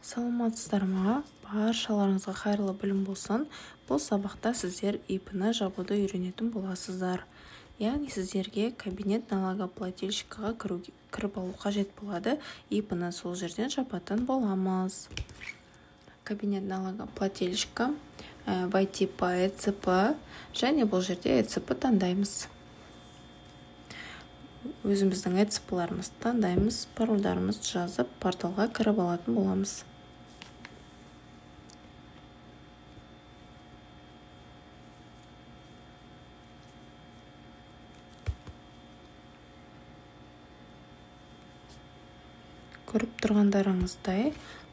Саламатсыздар ма? Баршаларыңызға қайырлы білім болсын. Бұл сабақта сіздер ИП-ні жабуды үйренетін боласыздар. Яғни сіздерге кабинет налогоплательщикіға кіріп алу қажет болады. ИП-ні сол жерден жабатын боламыз. Кабинет налогоплательщика войти по ЭЦП, және бұл жерде ЭЦП таңдаймыз. Өзіміздің ЭЦП-ларымызды таңдаймыз, парольдарымызды жазып, порталға кіріп алатын боламыз. Көріп тұрғандарыңыздай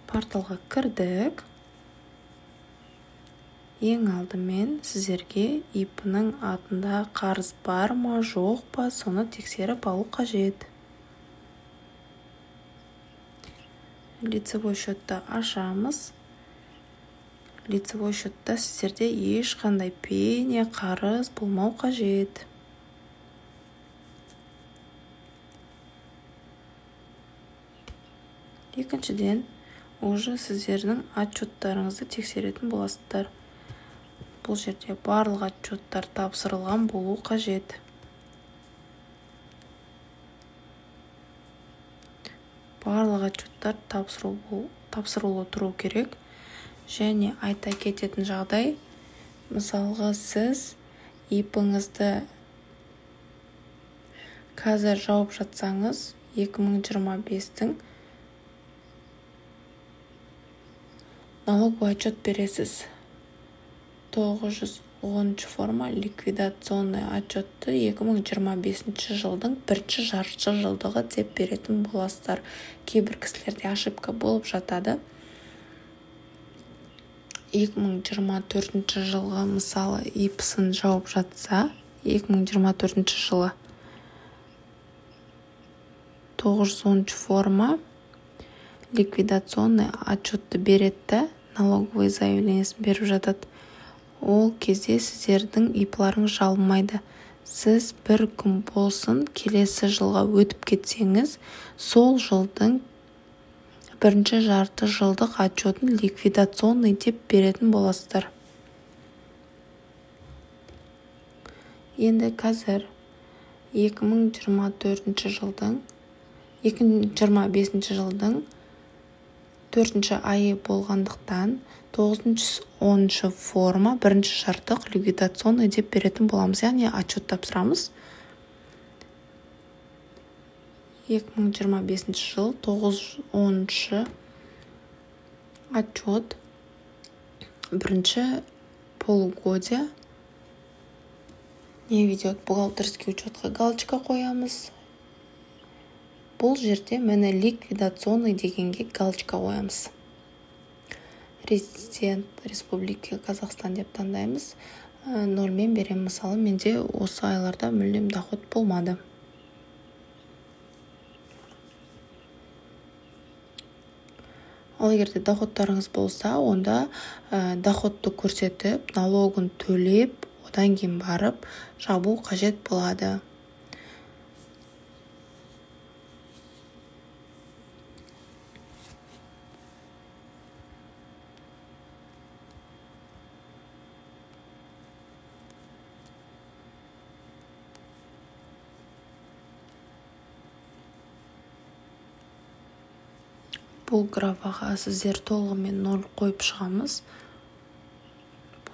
порталға кірдік. Ең алдымен сіздерге ИП-нің атында қарыз бар ма, жоқ па, соны тексеріп алу қажет. Лицевой счетты ашамыз. Лицевой счетта сіздерде ешқандай пене қарыз болмау қажет. Екіншіден, уже сіздердің отчеттарыңызды тексеретін боласыздар. Бұл жерде барлық отчеттар тапсырылған болу қажет. Барлық отчеттар тапсырылу тұру керек. Және айта кететін жағдай, мысалға сіз ИП-іңізді қазір жауып жатсаңыз, 2025-тің налоговый отчет бересіз. 910 форма ликвидационный отчетты 2025 жылдың бірінші жарты жылдығы деп беретін боласыздар. Кейбір кісілерде ошибка болып жатады. 2024 жылғы мысалы ИП-сын жауып жатса, 2024 жылы 910 форма ликвидационный отчетты береді, налоговый заявлениесін беріп жатады. Ол кезде сіздердің ИП-ларың жабылмайды. Сіз бір күн болсын келесі жылға өтіп кетсеңіз, сол жылдың бірінші жарты жылдық отчетін ликвидационный деп беретін боласыздар. Енді қазір 2025 жылдың 4-ші айы болғандықтан 910 форма бірінші шарттық ликвидационный деп беретін боламыз. Яғни отчет тапсырамыз. 2025 жыл 910 отчет бірінші полугодия не ведет бухгалтерский учетқа галочка қоямыз. Бұл жерде мені ликвидационный дегенге галочка қоямыз. Резидент Республика Казахстан деп таңдаймыз. 0-мен берем. Мысалы, менде осы айларда мүлдем доход болмады. Ал егерде доходтарыңыз болса, онда доходты көрсетіп, налогын төлеп, одан кейін барып жабу қажет болады. Бұл графаға сіздер толығымен 0 қойып шығамыз.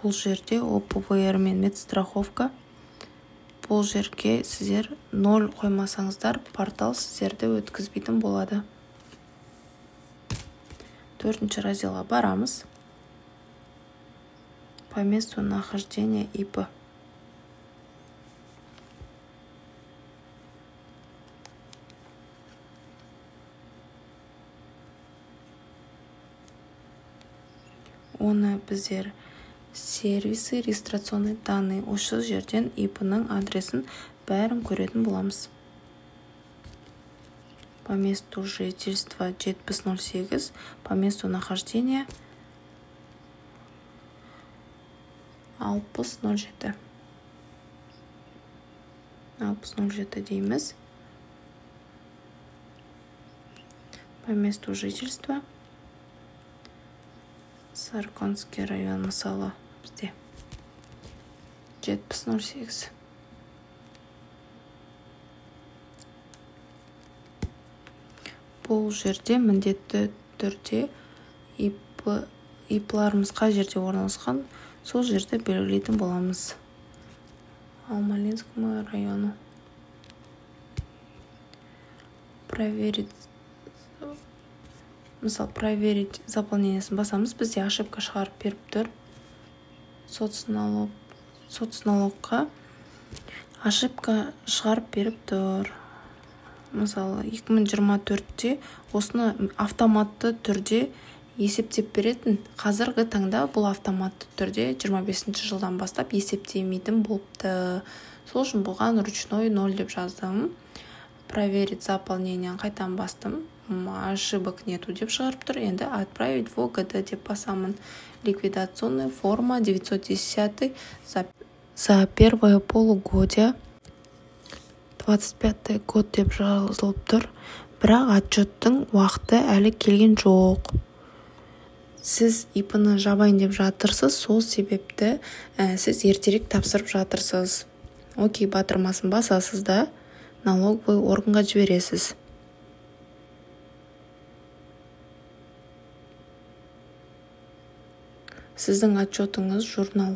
Бұл жерде ОПВР мен медстраховка. Бұл жерге сіздер 0 қоймасаңыздар, портал сіздерді өткізбейтін болады. 4-ші разделға барамыз. По месту нахождения ИП. Оны біздер сервисі, регистрационный данные, осы жерден ИП-ның адресін бәрін көретін боламыз. По месту жительства 7008, по месту нахождения 6007. 6007 дейміз. По месту жительства Сарконский район мысалы бізде 7008. Бұл жерде міндетті түрде ипларымыз қай жерде орналасқан, сол жерде белгілейтін боламыз. Алмалинскому району. Проверить заполнениесін басамыз. Бізде ошибка шығарып беріп тұр. Соцналогқа ошибка шығарып беріп тұр. Мысалы 2024-те осыны автоматты түрде есептеп беретін. Қазіргі таңда бұл автоматты түрде 25 жылдан бастап есептемейтін болыпты. Сол үшін бұған ручной 0 деп жаздым. Проверить заполнениені қайтан бастым. Ошибок нету деп шығарып тұр. Енді отправить в ОГД деп басамын. Ликвидационная форма 910 за первое полугодие 25 год деп жазылып тұр. Бірақ отчеттің уақыты әлі келген жоқ. Сіз ИП-ны жабайын деп жатырсыз, сол себепті сіз ертерек тапсырып жатырсыз. Окей, батырмасын басасыз да налоговый органға жібересіз. Сіздің отчетыңыз журнал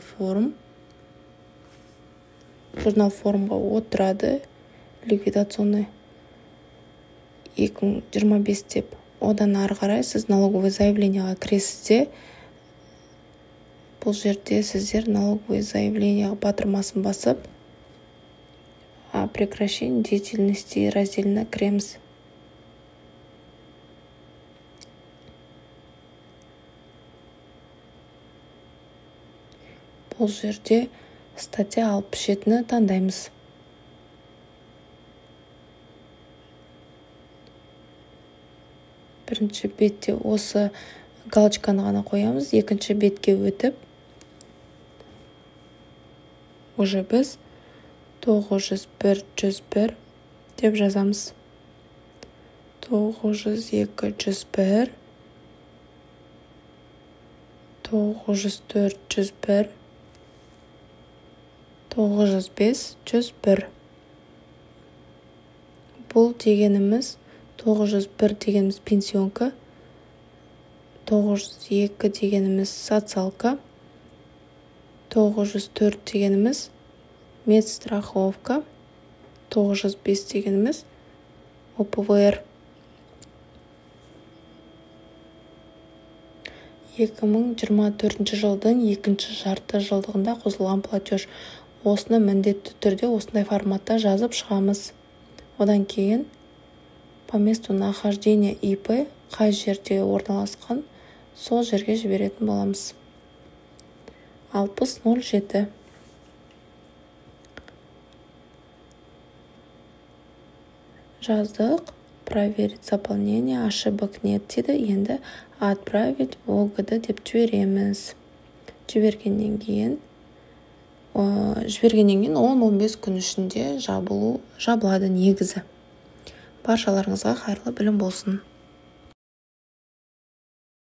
формға отырады. Ликвидационный 2025 деп. Одан ары қарай сіз налоговый заявлениеға кіресізде. Бұл жерде сіздер налоговый заявлениеға батырмасын басып, прекращение деятельности разделіне кіреміз. Бұл жерде статья 67-ні таңдаймыз. Бірінші бетте осы галочканы ғана қоямыз. Екінші бетке өтіп, уже біз 901-101 деп жазамыз. 902-101, 904-101, 905-101. Бұл дегеніміз 901 дегеніміз пенсионка, 902 дегеніміз социалка, 904 дегеніміз медстраховка, 905 дегеніміз ОПВР. 2024 жылдың екінші жарты жылдығында қосылған платеж. Осыны міндетті түрде осындай форматта жазып шығамыз. Одан кейін по месту нахождения ИП қай жерде орналасқан, сол жерге жіберетін боламыз. 6007. Жаздық. Проверить заполнение, ошибок нет дейді. Енді отправить в ОГД деп жібереміз. Жібергеннен кейін 10-15 күн ішінде жабылады негізі. Баршаларыңызға қайырлы білім болсын.